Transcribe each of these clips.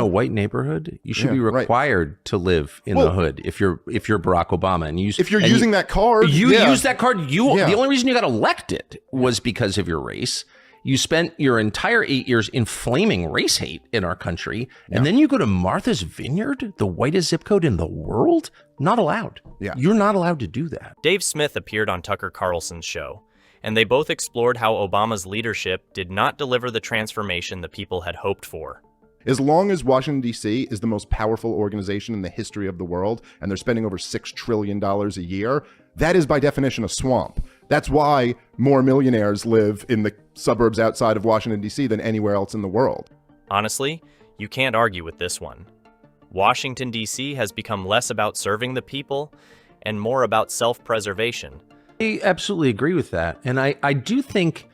white neighborhood, you should be required to live in the hood if you're Barack Obama and if you're using that card. You use that card. The only reason you got elected was because of your race. You spent your entire 8 years inflaming race hate in our country, and then you go to Martha's Vineyard, the whitest zip code in the world? Not allowed. Yeah. You're not allowed to do that. Dave Smith appeared on Tucker Carlson's show, and they both explored how Obama's leadership did not deliver the transformation the people had hoped for. As long as Washington, D.C. is the most powerful organization in the history of the world, and they're spending over $6 trillion a year, that is by definition a swamp. That's why more millionaires live in the suburbs outside of Washington, D.C. than anywhere else in the world. Honestly, you can't argue with this one. Washington, D.C. has become less about serving the people and more about self-preservation. I absolutely agree with that. And I do think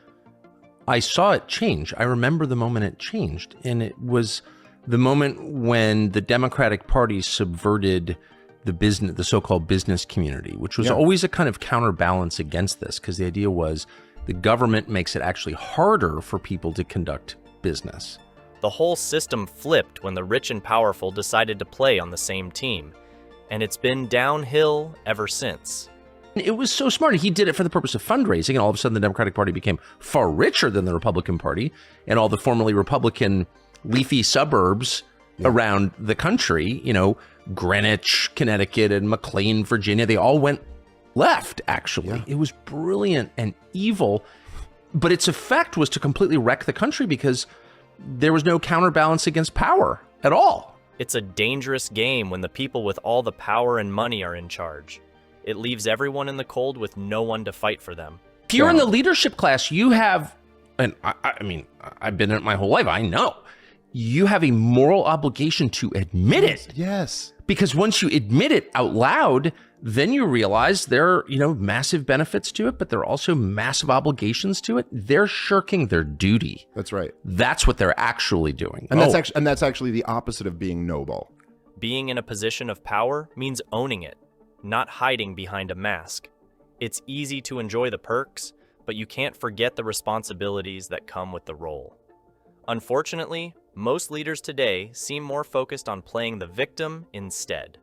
I saw it change. I remember the moment it changed. And it was the moment when the Democratic Party subverted the so-called business community, which was always a kind of counterbalance against this, because the idea was the government makes it actually harder for people to conduct business. The whole system flipped when the rich and powerful decided to play on the same team, and it's been downhill ever since. It was so smart. He did it for the purpose of fundraising, and all of a sudden the Democratic Party became far richer than the Republican Party, and all the formerly Republican leafy suburbs around the country, Greenwich, Connecticut, and McLean, Virginia, they all went left, actually. It was brilliant and evil, but its effect was to completely wreck the country because there was no counterbalance against power at all. It's a dangerous game when the people with all the power and money are in charge. It leaves everyone in the cold with no one to fight for them. If you're in the leadership class, you have, and I mean, I've been in it my whole life, I know, you have a moral obligation to admit it. Yes. Because once you admit it out loud, then you realize there are, massive benefits to it, but there are also massive obligations to it. They're shirking their duty. That's right. That's what they're actually doing. And that's actually the opposite of being noble. Being in a position of power means owning it, not hiding behind a mask. It's easy to enjoy the perks, but you can't forget the responsibilities that come with the role. Unfortunately, most leaders today seem more focused on playing the victim instead.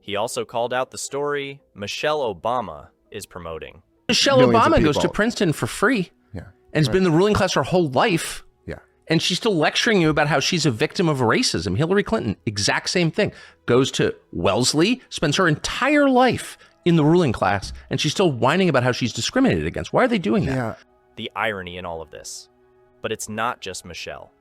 He also called out the story Michelle Obama is promoting. Michelle Obama goes to Princeton for free and has been in the ruling class her whole life. Yeah. And she's still lecturing you about how she's a victim of racism. Hillary Clinton, exact same thing. Goes to Wellesley, spends her entire life in the ruling class, and she's still whining about how she's discriminated against. Why are they doing that? Yeah. The irony in all of this. But it's not just Michelle.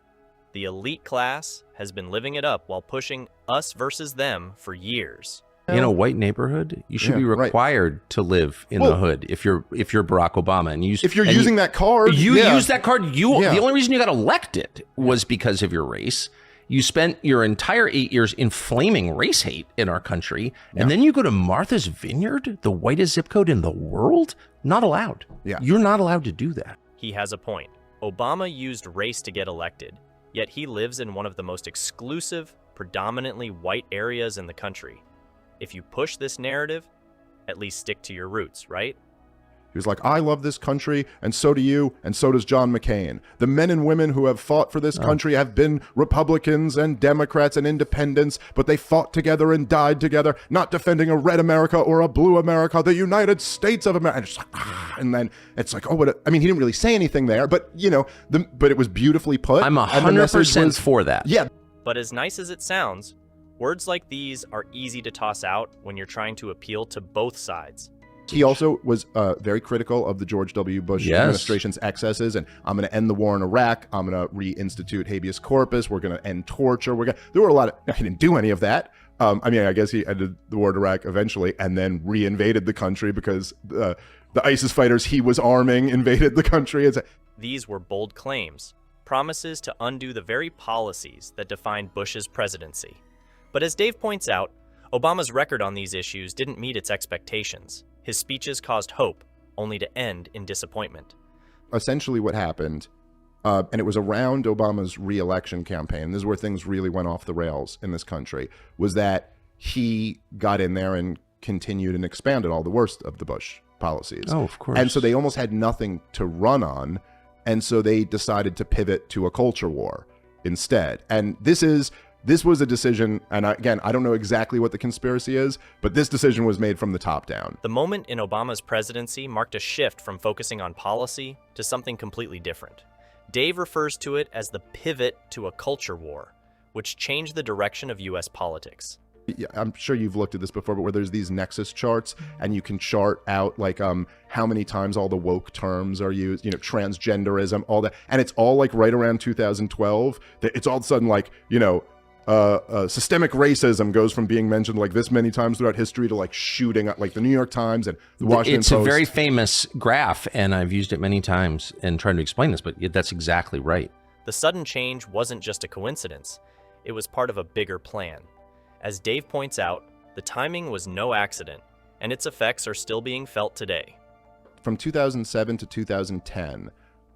The elite class has been living it up while pushing us versus them for years. In a white neighborhood, you should be required to live in the hood if you're Barack Obama. And if you're using that card. You use that card. The only reason you got elected was because of your race. You spent your entire 8 years inflaming race hate in our country, and then you go to Martha's Vineyard, the whitest zip code in the world? Not allowed. Yeah. You're not allowed to do that. He has a point. Obama used race to get elected, yet he lives in one of the most exclusive, predominantly white areas in the country. If you push this narrative, at least stick to your roots, right? He was like, I love this country, and so do you, and so does John McCain. The men and women who have fought for this country have been Republicans and Democrats and independents, but they fought together and died together, not defending a red America or a blue America, the United States of America. And it's like, and then it's like, he didn't really say anything there, but but it was beautifully put. I'm 100% for that. Yeah. But as nice as it sounds, words like these are easy to toss out when you're trying to appeal to both sides. He also was very critical of the George W. Bush administration's excesses, and I'm going to end the war in Iraq. I'm going to reinstitute habeas corpus. We're going to end torture. There were a lot of, he didn't do any of that. I guess he ended the war in Iraq eventually and then reinvaded the country because the ISIS fighters he was arming invaded the country. These were bold claims, promises to undo the very policies that defined Bush's presidency. But as Dave points out, Obama's record on these issues didn't meet its expectations. His speeches caused hope, only to end in disappointment. Essentially what happened, and it was around Obama's re-election campaign, this is where things really went off the rails in this country, was that he got in there and continued and expanded all the worst of the Bush policies. Oh, of course. And so they almost had nothing to run on, and so they decided to pivot to a culture war instead. And this is this was a decision, and again, I don't know exactly what the conspiracy is, but this decision was made from the top down. The moment in Obama's presidency marked a shift from focusing on policy to something completely different. Dave refers to it as the pivot to a culture war, which changed the direction of U.S. politics. Yeah, I'm sure you've looked at this before, but where there's these nexus charts and you can chart out like how many times all the woke terms are used, you know, transgenderism, all that. And it's all like right around 2012 that it's all of a sudden like, you know, systemic racism goes from being mentioned like this many times throughout history to like shooting up like the New York Times and the Washington Post. It's a very famous graph, and I've used it many times in trying to explain this, but that's exactly right. The sudden change wasn't just a coincidence. It was part of a bigger plan. As Dave points out, the timing was no accident, and its effects are still being felt today. From 2007 to 2010,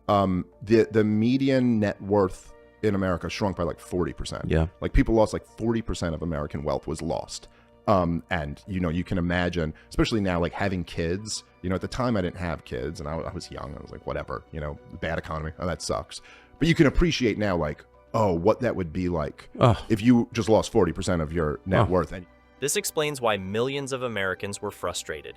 the median net worth in America shrunk by like 40%. Yeah. Like people lost like 40% of American wealth was lost. And, you know, you can imagine, especially now, like having kids, you know, at the time I didn't have kids and I was young. I was like, whatever, you know, bad economy. Oh, that sucks. But you can appreciate now, like, oh, what that would be like if you just lost 40% of your net worth. And this explains why millions of Americans were frustrated.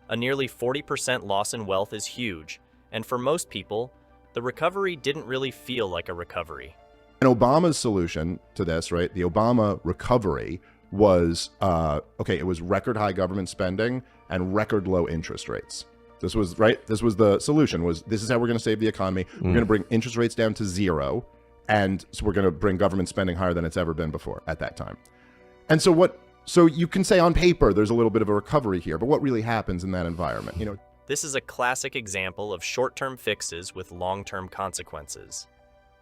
A nearly 40% loss in wealth is huge, and for most people, the recovery didn't really feel like a recovery. And Obama's solution to this, right, the Obama recovery was, it was record high government spending and record low interest rates. This was, right, this was the solution, was this is how we're going to save the economy. We're going to bring interest rates down to zero. And so we're going to bring government spending higher than it's ever been before at that time. And so you can say on paper, there's a little bit of a recovery here, but what really happens in that environment? You know, this is a classic example of short-term fixes with long-term consequences.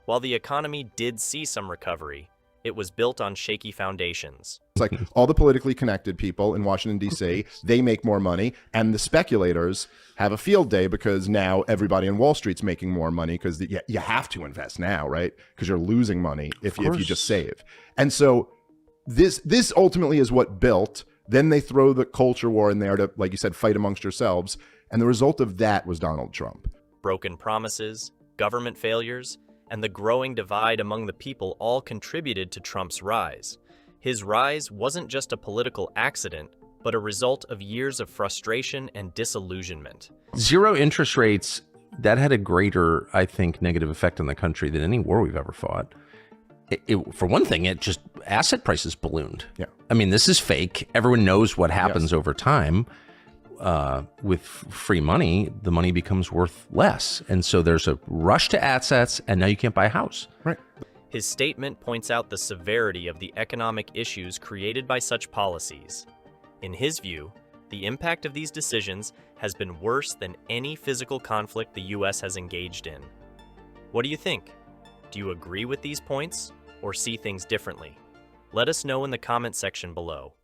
While the economy did see some recovery, it was built on shaky foundations. It's like all the politically connected people in Washington, D.C., they make more money, and the speculators have a field day because now everybody in Wall Street's making more money because you have to invest now, right? Because you're losing money if you just save. And so this ultimately is what built. Then they throw the culture war in there to, like you said, fight amongst yourselves. And the result of that was Donald Trump. Broken promises, government failures, and the growing divide among the people all contributed to Trump's rise. His rise wasn't just a political accident, but a result of years of frustration and disillusionment. Zero interest rates, that had a greater, I think, negative effect on the country than any war we've ever fought. For one thing, it just, asset prices ballooned. Yeah. I mean, this is fake. Everyone knows what happens over time. With free money, the money becomes worth less. And so there's a rush to assets, and now you can't buy a house. Right. His statement points out the severity of the economic issues created by such policies. In his view, the impact of these decisions has been worse than any physical conflict the U.S. has engaged in. What do you think? Do you agree with these points or see things differently? Let us know in the comment section below.